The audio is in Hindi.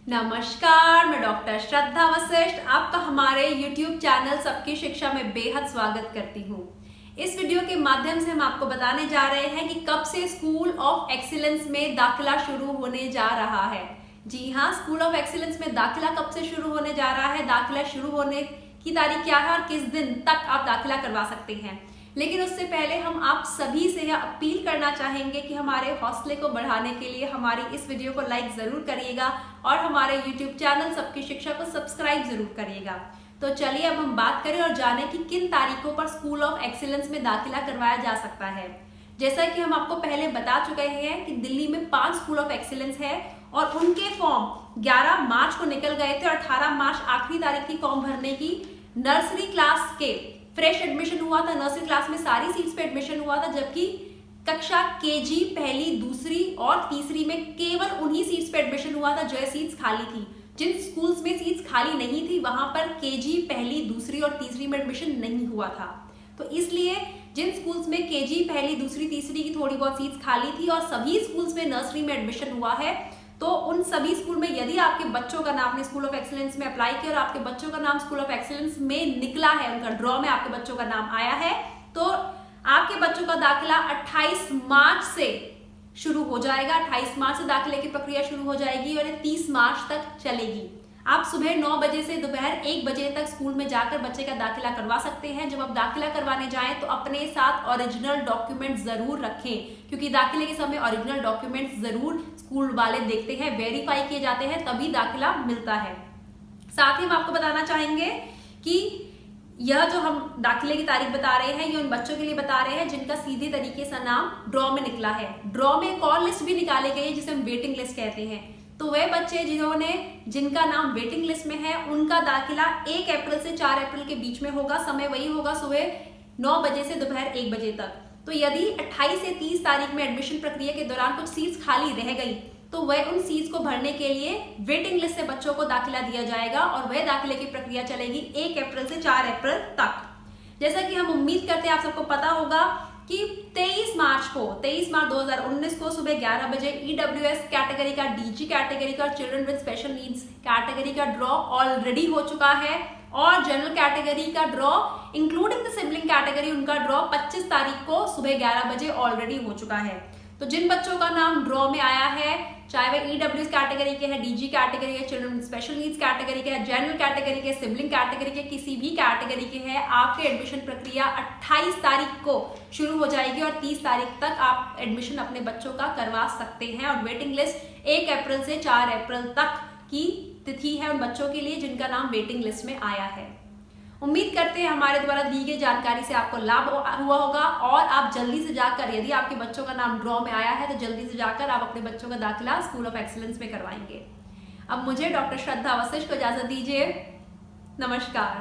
नमस्कार, मैं डॉक्टर श्रद्धा वशिष्ठ आपका हमारे YouTube चैनल सबकी शिक्षा में बेहद स्वागत करती हूँ। इस वीडियो के माध्यम से हम आपको बताने जा रहे हैं कि कब से स्कूल ऑफ एक्सीलेंस में दाखिला शुरू होने जा रहा है। जी हाँ, स्कूल ऑफ एक्सीलेंस में दाखिला कब से शुरू होने जा रहा है, दाखिला शुरू होने की तारीख क्या है और किस दिन तक आप दाखिला करवा सकते हैं। लेकिन उससे पहले हम आप सभी से यह अपील करना चाहेंगे कि हमारे हौसले को बढ़ाने के लिए हमारी इस वीडियो को लाइक जरूर करिएगा और हमारे YouTube चैनल सबकी शिक्षा को सब्सक्राइब जरूर करिएगा। तो चलिए अब हम बात करें और जानें कि किन तारीखों पर स्कूल ऑफ एक्सीलेंस में दाखिला करवाया जा सकता है। जैसा कि हम आपको पहले बता चुके हैं कि दिल्ली में 5 स्कूल ऑफ एक्सीलेंस है और उनके फॉर्म 11 मार्च को निकल गए थे और 18 मार्च आखिरी तारीख थी फॉर्म भरने की। नर्सरी क्लास के फ्रेश एडमिशन हुआ था, नर्सरी क्लास में सारी सीट्स पे एडमिशन हुआ था, जबकि कक्षा केजी पहली, दूसरी और तीसरी में केवल उन्हीं सीट्स पे एडमिशन हुआ था जो सीट्स खाली थी। जिन स्कूल्स में सीट्स खाली नहीं थी वहां पर केजी पहली, दूसरी और तीसरी में एडमिशन नहीं हुआ था। तो इसलिए जिन स्कूल्स में केजी पहली, दूसरी, तीसरी की थोड़ी बहुत सीट्स खाली थी और सभी स्कूल्स में नर्सरी में एडमिशन हुआ है, तो उन सभी स्कूल में यदि आपके बच्चों का नाम अपने स्कूल ऑफ एक्सीलेंस में अप्लाई किया और आपके बच्चों का नाम स्कूल ऑफ एक्सीलेंस में निकला है, उनका ड्रॉ में आपके बच्चों का नाम आया है, तो आपके बच्चों का दाखिला 28 मार्च से शुरू हो जाएगा। 28 मार्च से दाखिले की प्रक्रिया शुरू हो जाएगी और ये 30 मार्च तक चलेगी। आप सुबह 9 बजे से दोपहर 1 बजे तक स्कूल में जाकर बच्चे का दाखिला करवा सकते हैं। जब आप दाखिला करवाने जाएं तो अपने साथ ओरिजिनल डॉक्यूमेंट जरूर रखें, क्योंकि दाखिले के समय ओरिजिनल डॉक्यूमेंट जरूर स्कूल वाले देखते हैं, वेरीफाई किए जाते हैं, तभी दाखिला मिलता है। साथ ही हम आपको बताना चाहेंगे कि यह जो हम दाखिले की तारीख बता रहे हैं ये उन बच्चों के लिए बता रहे हैं जिनका सीधे तरीके से नाम ड्रॉ में निकला है। ड्रॉ में एक और लिस्ट भी निकाली गई है जिसे हम वेटिंग लिस्ट कहते हैं। तो वे बच्चे जिनका नाम वेटिंग लिस्ट में है उनका दाखिला 1 अप्रैल से 4 अप्रैल के बीच में होगा। समय वही होगा सुबह 9 बजे से दोपहर 1 बजे तक। तो यदि 28 से 30 तारीख में एडमिशन प्रक्रिया के दौरान कुछ सीट्स खाली रह गई तो वह उन सीट्स को भरने के लिए वेटिंग लिस्ट से बच्चों को दाखिला दिया जाएगा और वह दाखिले की प्रक्रिया चलेगी 1 अप्रैल से 4 अप्रैल तक। जैसा कि हम उम्मीद करते हैं आप सबको पता होगा कि 23 मार्च 2019 को सुबह 11 बजे EWS कैटेगरी का, DG कैटेगरी का और children with special needs category का ड्रॉ ऑलरेडी हो चुका है और जनरल कैटेगरी का draw including the sibling category, उनका ड्रॉ 25 तारीख को सुबह 11 बजे ऑलरेडी हो चुका है। तो जिन बच्चों का नाम ड्रॉ में आया है, चाहे वह EWS कैटेगरी के हैं, DG कैटेगरी के, children with special needs category के, जनरल कैटेगरी के, सिबलिंग कैटेगरी के, किसी भी कैटेगरी के हैं, आपके एडमिशन प्रक्रिया 28 तारीख को शुरू हो जाएगी और 30 तारीख तक आप एडमिशन अपने बच्चों का करवा सकते हैं। और वेटिंग लिस्ट 1 अप्रैल से 4 अप्रैल तक की तिथि है उन बच्चों के लिए जिनका नाम वेटिंग लिस्ट में आया है। उम्मीद करते हैं हमारे द्वारा दी गई जानकारी से आपको लाभ हुआ होगा और आप जल्दी से जाकर, यदि आपके बच्चों का नाम ड्रॉ में आया है तो जल्दी से जाकर आप अपने बच्चों का दाखिला स्कूल ऑफ एक्सीलेंस में करवाएंगे। अब मुझे डॉक्टर श्रद्धा वशिष्ठ को इजाजत दीजिए। नमस्कार।